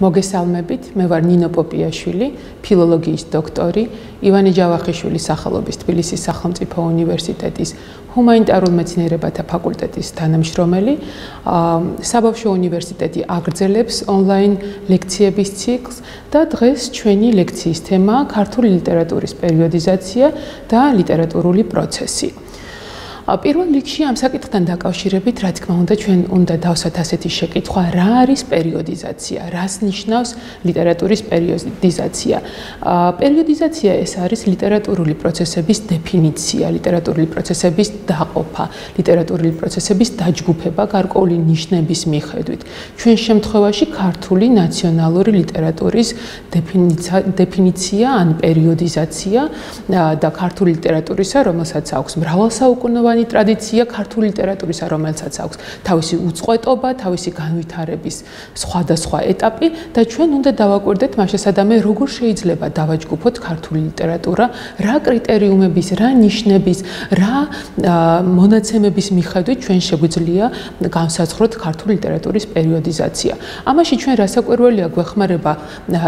მოგესალმებით, მე ვარ ნინო პოპიაშვილი, ფილოლოგიის დოქტორი, ივანე ჯავახიშვილის სახელობის თბილისის სახელმწიფო უნივერსიტეტის ჰუმანიტარულ მეცნიერებათა ფაკულტეტის თანამშრომელი. საბავშვო უნივერსიტეტი აგრძელებს ონლაინ ლექციების ციკლს და დღეს ჩვენი ლექციის თემაა ქართული ლიტერატურის პერიოდიზაცია და ლიტერატურული პროცესი. პირველ რიგში ამ საკითხთან დაკავშირებით, რა თქმა უნდა, ჩვენ უნდა დავსვათ ასეთი შეკითხვა, რა არის პერიოდიზაცია, რას ნიშნავს ლიტერატურის პერიოდიზაცია. პერიოდიზაცია ეს არის ლიტერატურული პროცესების დეფინიცია, ლიტერატურული პროცესების დაყოფა, ლიტერატურული პროცესების დაჯგუფება გარკვეული ნიშნების მიხედვით. ჩვენ შემთხვევაში ქართული ნაციონალური ლიტერატურის დეფინიცია ან პერიოდიზაცია და ქართული ლიტერატურისა, რომელსაც აქვს მრავალსაუკუნოვანი ტრადიცია ქართული ლიტერატურისა, რომელსაც აქვს თავისი უწყვეტობა, თავისი განვითარების სხვადასხვა ეტაპი და ჩვენ უნდა დავაკვირდეთ მას შესაძამე, როგორ შეიძლება დავაჯგუფოთ ქართული ლიტერატურა, რა კრიტერიუმების, რა ნიშნების, რა მონაცემების მიხედვით ჩვენ შეგვიძლია განსაზღვროთ ქართული ლიტერატურის პერიოდიზაცია. ამაში ჩვენ რასაკვირველია გვეხმარება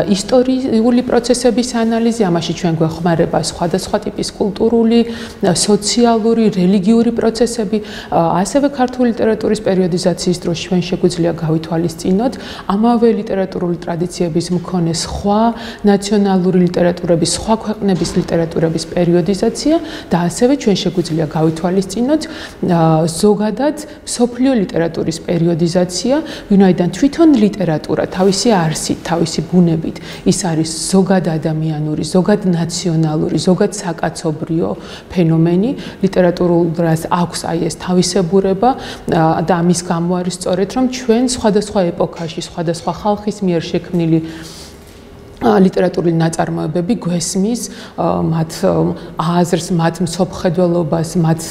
ისტორიული პროცესების ანალიზი, ამაში ჩვენ გვეხმარება სხვადასხვა ტიპის კულტურული, სოციალური, რელიგიური პროცესები, ასევე ქართული ლიტერატურის პერიოდიზაციის დროს ჩვენ შეგვიძლია გავითვალისწინოთ ამავე ლიტერატურული ტრადიციების მქონე სხვა ნაციონალური ლიტერატურების, სხვა ქვეყნების ლიტერატურების პერიოდიზაცია და ასევე ჩვენ შეგვიძლია გავითვალისწინოთ ზოგადად მსოფლიო ლიტერატურის პერიოდიზაცია, ვინაიდან თვითონ ლიტერატურა თავისი არსით, თავისი ბუნებით ის არის ზოგად ადამიანური, ზოგად ნაციონალური, ზოგად საკაცობრიო ფენომენი, ლიტერატურას აქვს აი ეს თავისებურება და ამის გამო არის სწორედ რომ ჩვენ სხვადასხვა ეპოქაში, სხვადასხვა ხალხის მიერ შექმნილი ლიტერატურული ნაწარმოებები გვესმის მათ აზრს, მათ მსოფლმხედველობას, მათ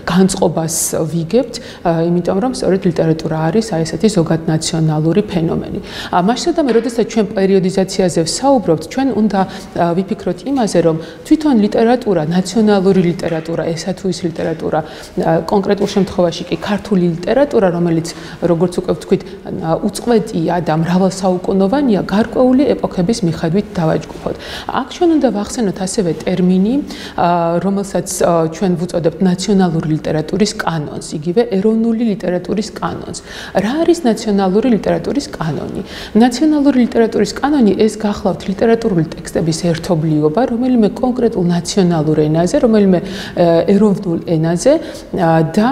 განწყობას ვიგებთ, იმიტომ რომ სწორედ ლიტერატურა არის აი ესეთი ზოგადნაციონალური ფენომენი. მასშტაბად, როდესაც ჩვენ პერიოდიზაციაზე ვსაუბრობთ, ჩვენ უნდა ვიფიქროთ იმაზე, რომ თვითონ ლიტერატურა, ნაციონალური ლიტერატურა, ესა თუ ის ლიტერატურა, კონკრეტულ შემთხვევაში კი ქართული ლიტერატურა, რომელიც როგორც უკვე ვთქვით, უწყვეტია და მრავალსაუკუნოვანია, გარკვეული ეპოქების მიხედვით დავაჯგუფოთ. აქ ჩვენ უნდა ვახსენოთ ასევე ტერმინი, რომელსაც ჩვენ ვუწოდებთ ნაციონალური ლიტერატურის კანონს, იგივე ეროვნული ლიტერატურის კანონს. რა არის ნაციონალური ლიტერატურის კანონი? ნაციონალური ლიტერატურის კანონი ეს გახლავთ ლიტერატურული ტექსტების ერთობლიობა, რომელიმე კონკრეტულ ნაციონალურ ენაზე, რომელიმე ეროვნულ ენაზე და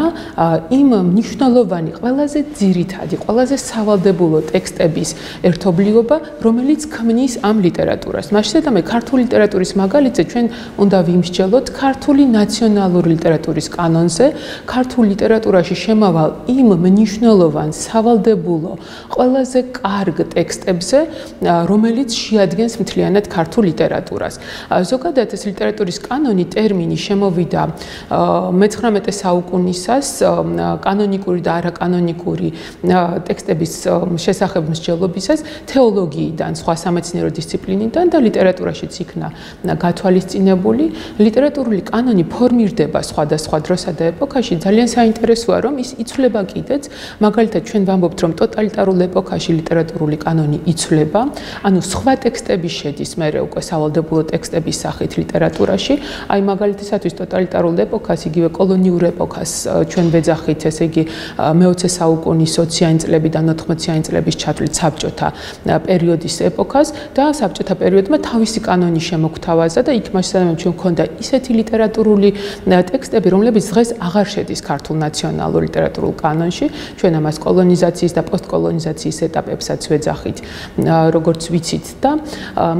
იმ მნიშვნელოვანი, ყველაზე ძირითადი, ყველაზე სავალდებულო ტექსტების ერთობლიობა, რომელიც ქმნის ამ ლიტერატურას. მასშტაბად ქართული ლიტერატურის მაგალითზე ჩვენ უნდა ვიმსჯელოთ ქართული ნაციონალური ლიტერატურის კანონზე, ქართულ ლიტერატურაში შემავალ იმ მნიშვნელოვან, სავალდებულო, ყველაზე კარგ ტექსტებზე, რომელიც შეადგენს მთლიანად ქართულ ლიტერატურას. ზოგადად ეს ლიტერატურის კანონი ტერმინი შემოვიდა მე-19 საუკუნისას კანონიკური და არაკანონიკური ტექსტების შესახებ მსჯელობისას თეოლოგიიდან, სხვა სამეცნიერო დისციპლინიდან და ლიტერატურაშიც იქნა გათვალისწინებული. ლიტერატურული კანონი ფორმირდება სხვადასხვა დროსა და ეპოქაში. ძალიან საინტერესოა, რომ ის იცვლება კიდეც. მაგალითად, ჩვენ ვამბობთ, რომ ტოტალიტარულ ეპოქაში ლიტერატურული კანონი იცვლება, ანუ სხვა ტექსტები შედის მერე უკვე სავალდებულო ტექსტების სახით ლიტერატურაში. აი მაგალითისათვის ტოტალიტარულ ეპოქას, იგივე კოლონიურ ეპოქას ჩვენ ვეძახით, ესე იგი მე-20 საუკუნის 20-იანი წლებიდან 80-იანი წლების ჩათვლით საბჭოთა პერიოდის ეპოქას და საბჭოთა პერიოდმა თავისი კანონი შემოგთავაზა და იქ მასშტაბად ჩვენ გვქონდა ისეთი ლიტერატურული ტექსტები, რომლებიც დღეს აღარ შედის ქართულ ნაციონალურ ლიტერატურულ კანონში. ჩვენ ამას კოლონიზაციის და პოსტკოლონიზაციის ეტაპებსაც ვეძახით, როგორც ვიცით და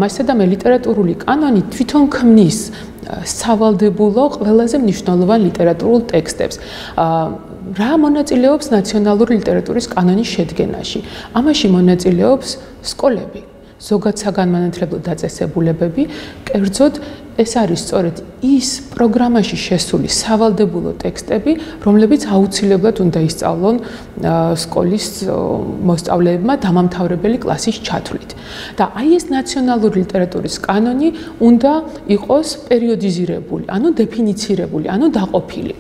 მასშტაბად ლიტერატურული კანონი თვითონ ქმნის სავალდებულო, ყველაზე მნიშვნელოვან ლიტერატურულ ტექსტებს. რა მონაწილეობს ნაციონალური ლიტერატურის კანონის შედგენაში? ამაში მონაწილეობს სკოლები, ზოგად საგანმანათლებლო დაწესებულებები, კერძოდ ეს არის სწორედ ის პროგრამაში შესული სავალდებულო ტექსტები, რომლებიც აუცილებლად უნდა ისწავლონ სკოლის მოსწავლეებმა დამამთავრებელი კლასის ჩათვლით. და აი ეს ნაციონალური ლიტერატურის კანონი უნდა იყოს პერიოდიზირებული, ანუ დეფინიცირებული, ანუ დაყოფილი.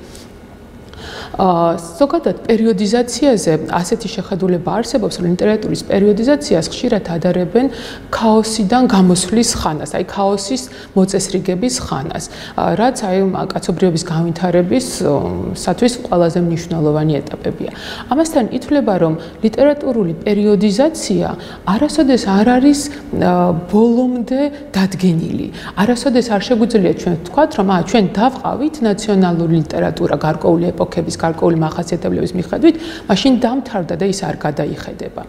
ზოგადად პერიოდიზაციაზე ასეთი შეხედულება არსებობს, რომ ლიტერატურის პერიოდიზაციას ხშირად ადარებენ ქაოსიდან გამოსვლის ხანას, აი ქაოსის მოწესრიგების ხანას, რაც აი კაცობრიობის განვითარებისათვის ყველაზე მნიშვნელოვანი ეტაპებია. ამასთან ითვლება, რომ ლიტერატურული პერიოდიზაცია არასოდეს არ არის ბოლომდე დადგენილი. არასოდეს არ შეგვიძლია ჩვენ ვთქვათ, რომ ჩვენ დავყავით ნაციონალური ლიტერატურა გარკვეული ეპოქების, გარკვეული მახასიათებლების მიხედვით, მაშინ დამთავრდა და ის არ გადაიხედება.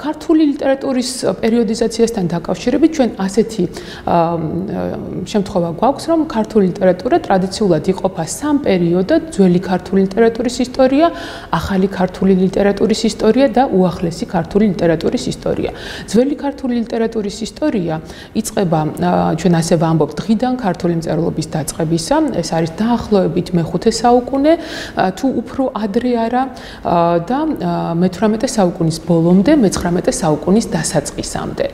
ქართული ლიტერატურის პერიოდიზაციასთან დაკავშირებით ჩვენ ასეთი შემთხვევა გვაქვს, რომ ქართული ლიტერატურა ტრადიციულად იყოფა სამ პერიოდად: ძველი ქართული ლიტერატურის ისტორია, ახალი ქართული ლიტერატურის ისტორია და უახლესი ქართული ლიტერატურის ისტორია. ძველი ქართული ლიტერატურის ისტორია იწყება, ჩვენ ასე ვამბობთ, დღიდან ქართული მწერლობის დაწყებისა, ეს არის დაახლოებით მე-5 საუკუნე, თუ უფრო ადრე არა და მე-18 საუკუნის ბოლომდე, მე-19 საუკუნის დასაწყისამდე.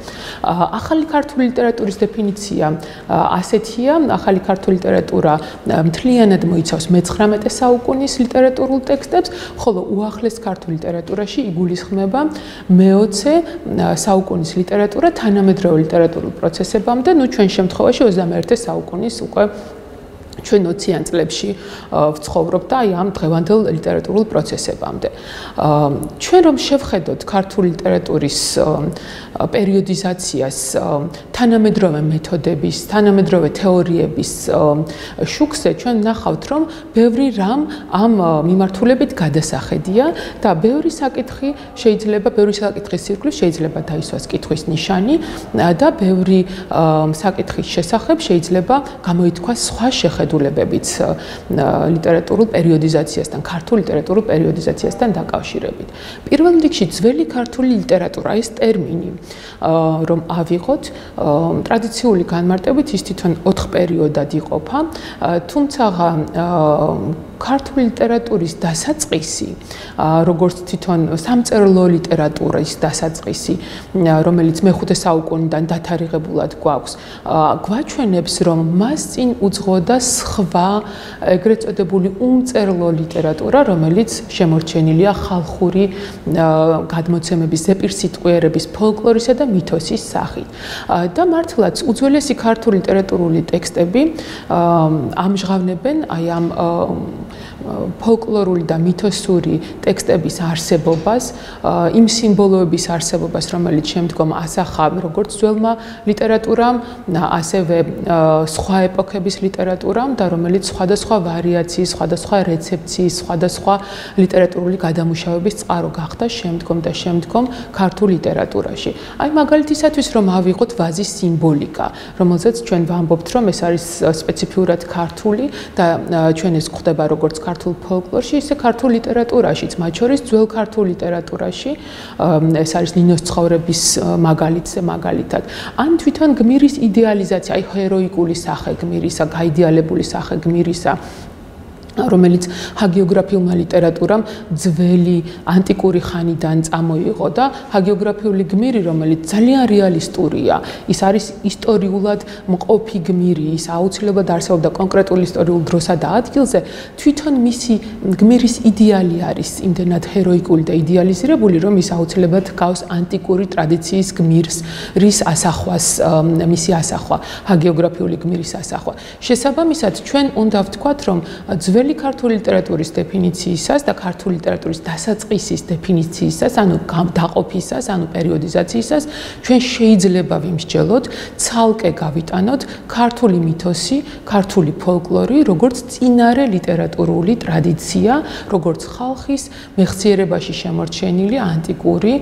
ახალი ქართული ლიტერატურის დეფინიცია ასეთია: ახალი ქართული ლიტერატურა მთლიანად მოიცავს მე-19 საუკუნის ლიტერატურულ ტექსტებს, ხოლო უახლეს ქართულ ლიტერატურაში იგულისხმება მე-20 საუკუნის ლიტერატურა თანამედროვე ლიტერატურულ პროცესებამდე, ნუ ჩვენ შემთხვევაში 21 საუკუნის უკვე ჩვენ 20-იან წლებში ვცხოვრობთ და აი ამ დღევანდელ ლიტერატურულ პროცესებამდე. ჩვენ რომ შევხედოთ ქართული ლიტერატურის პერიოდიზაციას თანამედროვე მეთოდების, თანამედროვე თეორიების შუქზე, ჩვენ ვნახავთ, რომ ბევრი რამ ამ მიმართულებით გადასახედია და ბევრი საკითხი შეიძლება, ბევრი საკითხის ციკლში შეიძლება დაისვას კითხვის ნიშანი და ბევრი საკითხის შესახებ შეიძლება გამოითქვას სხვა შეხედულებებიც ლიტერატურულ პერიოდიზაციასთან, ქართულ ლიტერატურულ პერიოდიზაციასთან დაკავშირებით. პირველ რიგში ძველი ქართული ლიტერატურა, ეს ტერმინი, რომ ავიღოთ, ტრადიციული განმარტებით ის თვითონ 4 პერიოდად იყოფა, თუმცა ქართული ლიტერატურის დასაწყისი, როგორც თვითონ სამწერლო ლიტერატურის დასაწყისი, რომელიც მე-5 საუკუნიდან დათარიღებულად გვაქვს, გვაჩვენებს, რომ მას წინ უძღოდა სხვა ეგრეთ წოდებული უმწერლო ლიტერატურა, რომელიც შემორჩენილია ხალხური გადმოცემების, ზეპირსიტყვიერების, ფოლკლორისა და მითოსის სახით. და მართლაც უძველესი ქართული ლიტერატურული ტექსტები ამჟღავნებენ აი ამ ფოლკლორული და მითოსური ტექსტების არსებობას, იმ სიმბოლოების არსებობას, რომელიც შემდგომ ასახა როგორც ძველმა ლიტერატურამ, ასევე სხვა ეპოქების ლიტერატურამ და რომელიც სხვადასხვა ვარიაციის, სხვადასხვა რეცეფციის, სხვადასხვა ლიტერატურული გადამუშავების წყარო გახდა შემდგომ ქართულ ლიტერატურაში. აი მაგალითისათვის რომ ავიღოთ ვაზის სიმბოლიკა, რომელზეც ჩვენ ვამბობთ, რომ ეს არის სპეციფიურად ქართული და ჩვენ ეს გვხდება როგორც ქართულ ფოლკლორში, ისე ქართულ ლიტერატურაშიც, მათ შორის ძველ ქართულ ლიტერატურაში, ეს არის ნინოს ცხოვრების მაგალითად. ან თვითონ გმირის იდეალიზაცია, აი ჰეროიკული სახე გმირისა, გაიდეალებული სახე გმირისა, რომელიც ჰაგიოგრაფიულმა ლიტერატურამ ძველი ანტიკური ხანიდან წამოიღო და ჰაგიოგრაფიული გმირი, რომელიც ძალიან რეალისტურია, ის არის ისტორიულად მყოფი გმირი, ის აუცილებლად არსებობდა კონკრეტულ ისტორიულ დროსა და ადგილზე, თვითონ მისი გმირის იდეალი არის იმდენად ჰეროიკული და იდეალიზირებული, რომ ის აუცილებლად გავს ანტიკური ტრადიციის გმირს, რის ასახვას, მისი ასახვა, ჰაგიოგრაფიული გმირის ასახვა. შესაბამისად, ჩვენ უნდა ვთქვათ, რომ ძველი ქართული ლიტერატურის დეფინიციისას და ქართული ლიტერატურის დასაწყისის დეფინიციისას, ანუ დაყოფისას, ანუ პერიოდიზაციისას, ჩვენ შეიძლება ვიმსჯელოთ, ცალკე გავიტანოთ ქართული მითოსი, ქართული ფოლკლორი, როგორც წინარე ლიტერატურული ტრადიცია, როგორც ხალხის მეხსიერებაში შემორჩენილი ანტიკური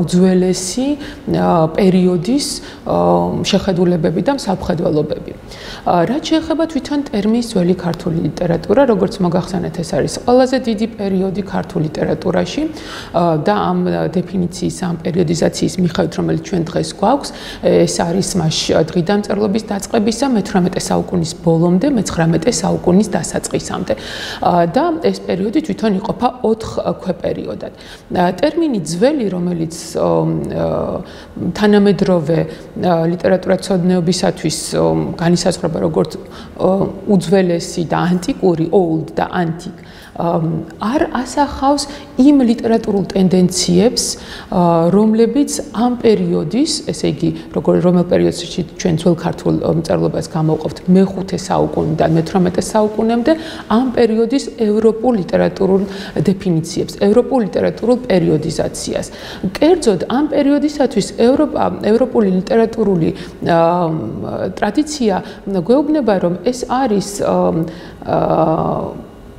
უძველესი პერიოდის შეხედულებები და მსაფხედველობები. რაც შეეხება თვითონ ტერმინს ძველი ქართული ლიტერატურა, როგორც მოგახსენეთ, ეს არის ყველაზე დიდი პერიოდი ქართულ ლიტერატურაში და ამ დეფინიციის, ამ პერიოდიზაციის მიხედვით, რომელიც ჩვენ დღეს გვაქვს, ეს არის მას დღიდან მწერლობის დაწყებისა მე-18 საუკუნის ბოლომდე, მე-19 საუკუნის დასაწყისამდე. და ეს პერიოდი თვითონ იყოფა 4 ქვეპერიოდად. ტერმინი ძველი, რომელიც თანამედროვე ლიტერატურაცოდნეობისათვის განისაზღვრება როგორც უძველესი და ანტიკური, old და antique, არ ასახავს იმ ლიტერატურულ ტენდენციებს, რომლებიც ამ პერიოდის, ესე იგი, რომელ პერიოდში ჩვენ ძველ ქართულ მწერლობას გამოვყოფთ მე-5 საუკუნიდან მე-18 საუკუნემდე, ამ პერიოდის ევროპულ ლიტერატურულ დეფინიციებს, ევროპულ ლიტერატურულ პერიოდიზაციას. კერძოდ, ამ პერიოდისათვის ევროპული ლიტერატურული ტრადიცია გვეუბნება, რომ ეს არის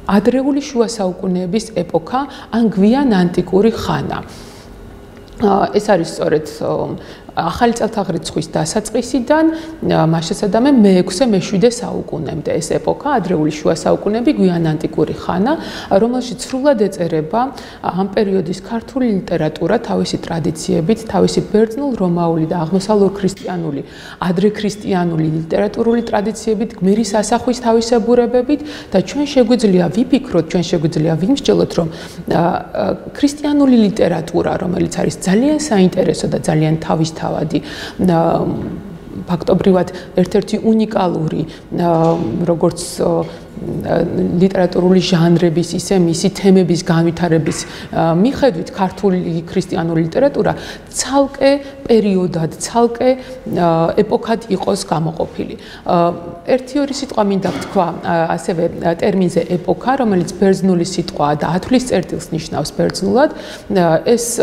ადრეული შუა საუკუნეების ეპოქა, ან გვიან ანტიკური ხანა. ეს არის სწორედ ახალი წელთაღრიცხვის დასაწყისიდან მას შესაბამე მე-6, მე-7 საუკუნემდე ეს ეპოქა, ადრეული შუა საუკუნეები, გვიან ანტიკური ხანა, რომელშიც სრულად ეწერება ამ პერიოდის ქართული ლიტერატურა თავისი ტრადიციებით, თავისი ბერძნულ-რომაული და აღმოსავლურ ქრისტიანული, ადრე ქრისტიანული ლიტერატურული ტრადიციებით, გმირის ასახვის თავისებურებებით და ჩვენ შეგვიძლია ვიფიქროთ, ჩვენ შეგვიძლია ვიმსჯელოთ, რომ ქრისტიანული ლიტერატურა, რომელიც არის ძალიან საინტერესო და ძალიან თავისთავადი ფაქტობრივად ერთ-ერთი უნიკალური როგორც ლიტერატურული ჟანრების, ისე მისი თემების განვითარების მიხედვით ქართული ქრისტიანული ლიტერატურა ცალკე პერიოდად, ცალკე ეპოქად იყოს გამოყოფილი. ერთი-ორი სიტყვა მინდა ვთქვა ასევე ტერმინზე ეპოქა, რომელიც ბერძნული სიტყვაა და ათვლის წერტილს ნიშნავს ბერძნულად. ეს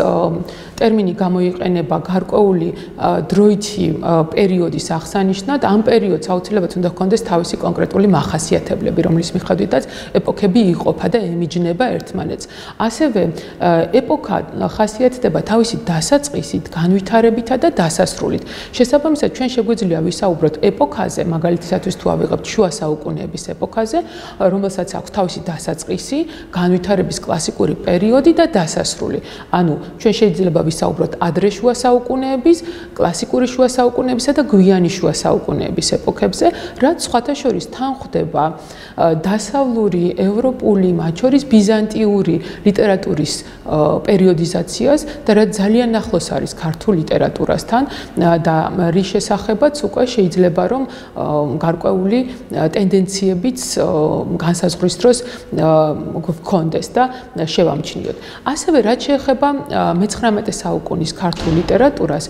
ტერმინი გამოიყენება გარკვეული დროითი პერიოდის აღსანიშნად. ამ პერიოდს აუცილებლად უნდა ჰქონდეს თავისი კონკრეტული მახასიათებლები, რომლის მიხედვითაც ეპოქები იყოფა და ემიჯნება ერთმანეთს. ასევე ეპოქა ხასიათდება თავისი დასაწყისით, განვითარებითა და დასასრულით. შესაბამისად, ჩვენ შეგვიძლია ვისაუბროთ ეპოქაზე, მაგალითისათვის თუ ავიღებთ შუა საუკუნეების ეპოქაზე, რომელსაც აქვს თავისი დასაწყისი, განვითარების კლასიკური პერიოდი და დასასრული. ანუ ჩვენ შეიძლება ვისაუბროთ ადრე შუა საუკუნეების, კლასიკური შუა საუკუნეებისა და გვიანი შუა საუკუნეების ეპოქებზე, რაც სხვათა შორის თან ხვდება დასავლური, ევროპული, მათ შორის ბიზანტიური ლიტერატურის პერიოდიზაციას და რაც ძალიან ახლოს არის ქართულ ლიტერატურასთან და რის შესახებაც უკვე შეიძლება რომ გარკვეული ტენდენციებიც განსაზღვრის დროს გქონდეს და შევამჩნიოთ. ასევე რაც შეეხება მე-19 საუკუნის ქართულ ლიტერატურას,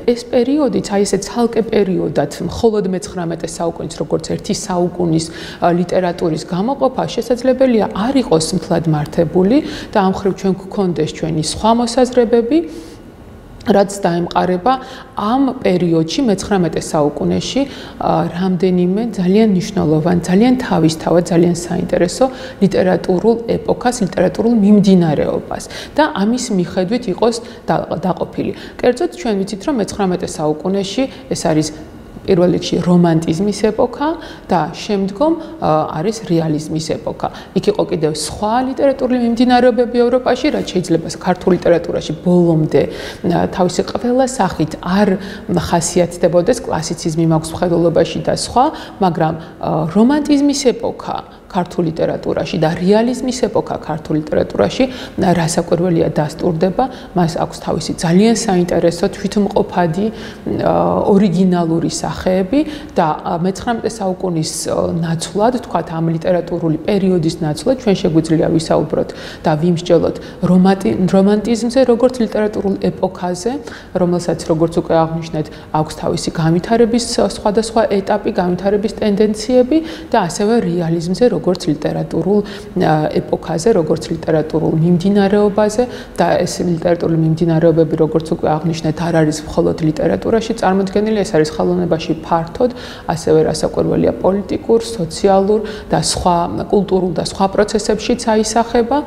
ეს პერიოდიც, აი ესე ცალკე პერიოდად, მხოლოდ მე-19 საუკუნის როგორც ერთი საუკუნის ლიტერატურის გამოყოფა შესაძლებელია არ იყოს მთლად მართებული და ამ მხრივ ჩვენ გქონდეს ჩვენი სხვა მოსაზრებები, რაც დაემყარება ამ პერიოდში მე-19 საუკუნეში რამდენიმე ძალიან მნიშვნელოვან, ძალიან თავისთავად, ძალიან საინტერესო ლიტერატურულ ეპოქას, ლიტერატურულ მიმდინარეობას და ამის მიხედვით იყოს დაყოფილი. კერძოდ ჩვენ ვიცით, რომ მე-19 საუკუნეში ეს არის პირველ რიგში რომანტიზმის ეპოქა და შემდგომ არის რეალიზმის ეპოქა. იქ იყო კიდევ სხვა ლიტერატურული მიმდინარეობები ევროპაში, რაც შეიძლება ქართულ ლიტერატურაში ბოლომდე თავისი ყველა სახით არ ხასიათდებოდეს, კლასიციზმი მაქვს მხედველობაში და სხვა, მაგრამ რომანტიზმის ეპოქა ქართულ ლიტერატურაში და რეალიზმის ეპოქა ქართულ ლიტერატურაში რასაკვირველია დასტურდება, მას აქვს თავისი ძალიან საინტერესო თვითმყოფადი ორიგინალური სახეები და მე-19 საუკუნის ნაცვლად, თქვათ ამ ლიტერატურული პერიოდის ნაცვლად ჩვენ შეგვიძლია ვისაუბროთ და ვიმსჯელოთ რომანტიზმზე, როგორც ლიტერატურულ ეპოქაზე, რომელსაც როგორც უკვე აღნიშნეთ, აქვს თავისი განვითარების სხვადასხვა ეტაპი, განვითარების ტენდენციები და ასევე რეალიზმზე, როგორც ლიტერატურულ ეპოქაზე, როგორც ლიტერატურულ მიმდინარეობაზე და ეს ლიტერატურული მიმდინარეობები, როგორც უკვე აღნიშნეთ, არ არის მხოლოდ ლიტერატურაში წარმოდგენილი, ეს არის ხელოვნებაში ფართოდ, ასევე რასაკვირველია პოლიტიკურ, სოციალურ და სხვა კულტურულ და სხვა პროცესებშიც აისახება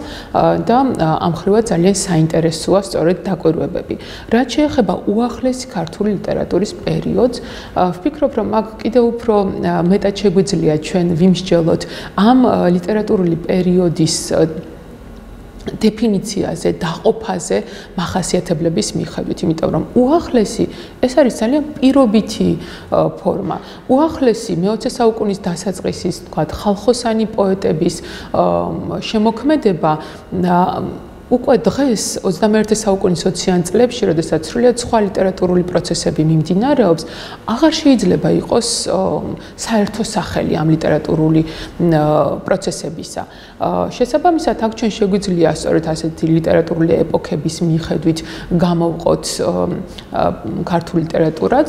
და ამ მხრივად ძალიან საინტერესოა სწორედ დაკვირვებები. რაც შეეხება უახლესი ქართული ლიტერატურის პერიოდს, ვფიქრობ, რომ აქ კიდევ უფრო მეტად შეგვიძლია ჩვენ ვიმსჯელოთ ამ ლიტერატურული პერიოდის დეფინიციაზე, დაყოფაზე, მახასიათებლების მიხედვით, იმიტომ რომ უახლესი ეს არის ძალიან პირობითი ფორმა. უახლესი მე-20 საუკუნის დასაწყისის, თქვათ, ხალხოსანი პოეტების შემოქმედება უკვე დღეს 21 საუკუნის 20-იან წლებში, როდესაც სრულიად სხვა ლიტერატურული პროცესები მიმდინარეობს, აღარ შეიძლება იყოს საერთო სახელი ამ ლიტერატურული პროცესებისა. შესაბამისად, აქ ჩვენ შეგვიძლია სწორედ ასეთი ლიტერატურული ეპოქების მიხედვით გამოვყოთ ქართული ლიტერატურაც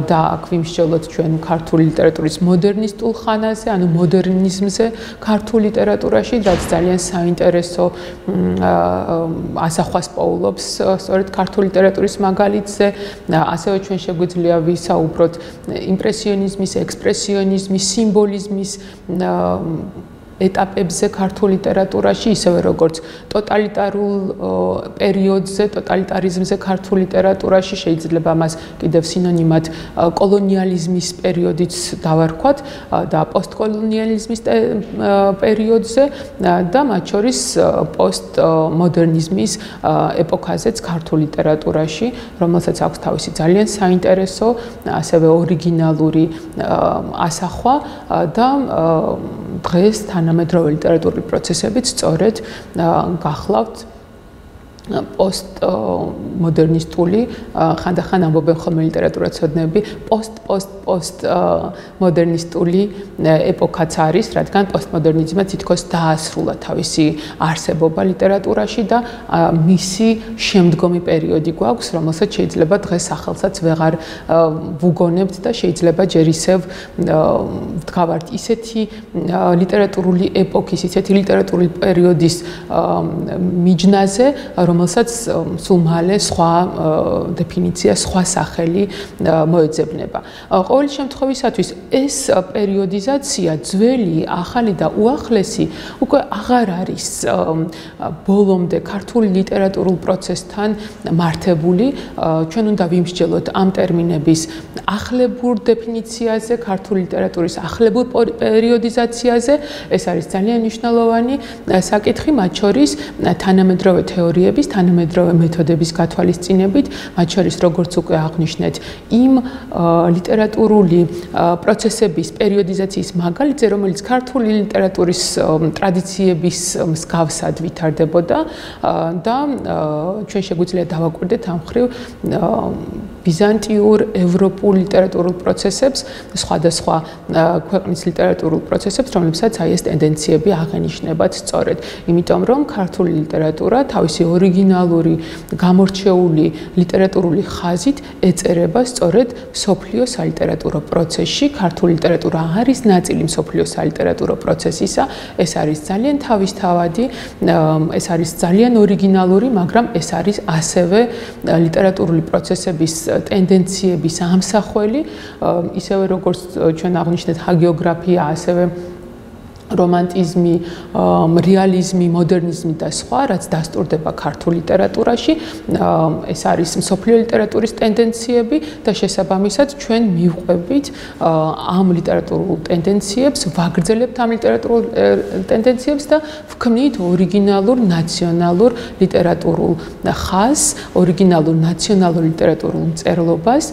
და აქ ვიმსჯელოთ ჩვენ ქართული ლიტერატურის მოდერნისტულ ხანაზე, ანუ მოდერნიზმზე ქართულ ლიტერატურაში, რაც ძალიან საინტერესო ასახვას პოულობს სწორედ ქართული ლიტერატურის მაგალითზე, ასევე ჩვენ შეგვიძლია ვისაუბროთ იმპრესიონიზმის, ექსპრესიონიზმის, სიმბოლიზმის ეტაპებზე ქართულ ლიტერატურაში, ისევე როგორც ტოტალიტარულ პერიოდზე, ტოტალიტარიზმზე ქართულ ლიტერატურაში, შეიძლება მას კიდევ სინონიმად კოლონიალიზმის პერიოდიც დავარქვათ და პოსტკოლონიალიზმის პერიოდზე და მათ შორის პოსტმოდერნიზმის ეპოქაზეც ქართულ ლიტერატურაში, რომელსაც აქვს თავისი ძალიან საინტერესო, ასევე ორიგინალური ასახვა და დღეს თანამედროვე ლიტერატურული პროცესებიც სწორედ გახლავთ პოსტმოდერნისტული, ხანდახან ამბობენ ხოლმე ლიტერატურაცოდნები, პოსტმოდერნისტული ეპოქაც არის, რადგან პოსტმოდერნიზმმა თითქოს დაასრულა თავისი არსებობა ლიტერატურაში და მისი შემდგომი პერიოდი გვაქვს, რომელსაც შეიძლება დღეს სახელსაც ვეღარ ვუგონებთ და შეიძლება ჯერ ისევ ვდგავართ ისეთი ლიტერატურული ეპოქის, ისეთი ლიტერატურული პერიოდის მიჯნაზე, რომელსაც სულ მალე სხვა დეფინიცია, სხვა სახელი მოეძებნება. ყოველი შემთხვევისათვის ეს პერიოდიზაცია ძველი, ახალი და უახლესი უკვე აღარ არის ბოლომდე ქართული ლიტერატურულ პროცესთან მართებული. ჩვენ უნდა ვიმსჯელოთ ამ ტერმინების ახლებურ დეფინიციაზე, ქართული ლიტერატურის ახლებურ პერიოდიზაციაზე. ეს არის ძალიან მნიშვნელოვანი საკითხი, მათ შორის თანამედროვე თეორიების, თანამედროვე მეთოდების გათვალისწინებით, მათ შორის როგორც უკვე აღვნიშნეთ, იმ ლიტერატურული პროცესების პერიოდიზაციის მაგალითზე, რომელიც ქართული ლიტერატურის ტრადიციების მსგავსად ვითარდებოდა და ჩვენ შეგვიძლია დავაკვირდეთ ამ მხრივ ბიზანტიურ, ევროპულ ლიტერატურულ პროცესებს, სხვადასხვა ქვეყნის ლიტერატურულ პროცესებს, რომლებსაც აი ეს ტენდენციები აღენიშნებათ სწორედ. იმიტომ რომ ქართული ლიტერატურა თავისი ორიგინალური, გამორჩეული ლიტერატურული ხაზით ეწერება სწორედ მსოფლიო სალიტერატურო პროცესში. ქართული ლიტერატურა არის ნაწილი მსოფლიო სალიტერატურო პროცესისა. ეს არის ძალიან თავისთავადი, ეს არის ძალიან ორიგინალური, მაგრამ ეს არის ასევე ლიტერატურული პროცესების ტენდენციების ამსახველი, ისევე როგორც ჩვენ აღვნიშნეთ ჰაგიოგრაფია, ასევე რომანტიზმი, რეალიზმი, მოდერნიზმი და სხვა, რაც დასტურდება ქართულ ლიტერატურაში, ეს არის მსოფლიო ლიტერატურის ტენდენციები და შესაბამისად ჩვენ მივყვებით ამ ლიტერატურულ ტენდენციებს, ვაგრძელებთ ამ ლიტერატურულ ტენდენციებს და ვქმნით ორიგინალურ ნაციონალურ ლიტერატურულ ხაზს, ორიგინალურ ნაციონალურ ლიტერატურულ მწერლობას,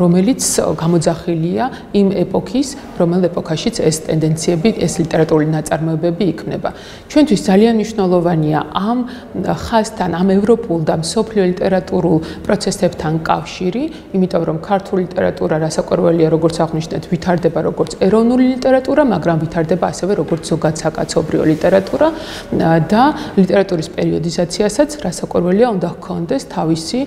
რომელიც გამოძახილია იმ ეპოქის, რომელ ეპოქაშიც ეს ტენდენციები, ეს ლიტერატურული ნაწარმოებები იქნება. ჩვენთვის ძალიან მნიშვნელოვანია ამ ხაზთან, ამ ევროპულ და მსოფლიო ლიტერატურულ პროცესებთან კავშირი, იმიტომ რომ ქართული ლიტერატურა რასაკვირველია, როგორც აღვნიშნეთ, ვითარდება როგორც ეროვნული ლიტერატურა, მაგრამ ვითარდება ასევე როგორც ზოგად საკაცობრიო ლიტერატურა და ლიტერატურის პერიოდიზაციასაც რასაკვირველია უნდა ჰქონდეს თავისი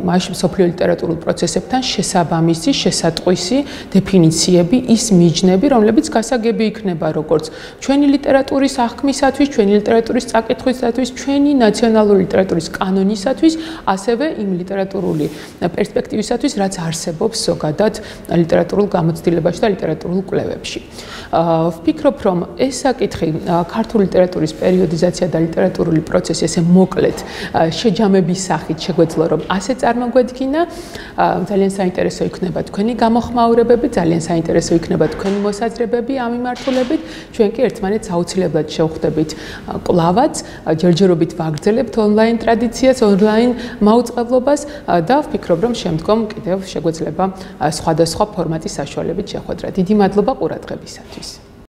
მაშინ მსოფლიო ლიტერატურულ პროცესებთან შესაბამისი, შესატყვისი დეფინიციები, ის მიჯნები, რომლებიც გასაგები იქნება როგორც ჩვენი ლიტერატურის აღქმისათვის, ჩვენი ლიტერატურის წაკითხვისათვის, ჩვენი ნაციონალური ლიტერატურის კანონისათვის, ასევე იმ ლიტერატურული პერსპექტივისათვის, რაც არსებობს ზოგადად ლიტერატურულ გამოცდილებაში და ლიტერატურულ კვლევებში. ვფიქრობ, რომ ეს საკითხი ქართული ლიტერატურის პერიოდიზაცია და ლიტერატურული პროცესი ესე მოკლედ შეჯამების სახით შეგვეძლო, რომ ასე წარმოგვედგინა. ძალიან საინტერესო იქნება თქვენი გამოხმაურებები, ძალიან საინტერესო იქნება თქვენი მოსაზრებები ამ მიმართულებით. ჩვენ კი ერთმანეთს აუცილებლად შევხვდებით კვლავაც, ჯერჯერობით ვაგრძელებთ ონლაინ ტრადიციას, ონლაინ მაუწყებლობას და ვფიქრობ, რომ შემდგომ კიდევ შეგვეძლება სხვადასხვა ფორმატის საშუალებით შეხვედრა. დიდი მადლობა ყურადღებისათვის.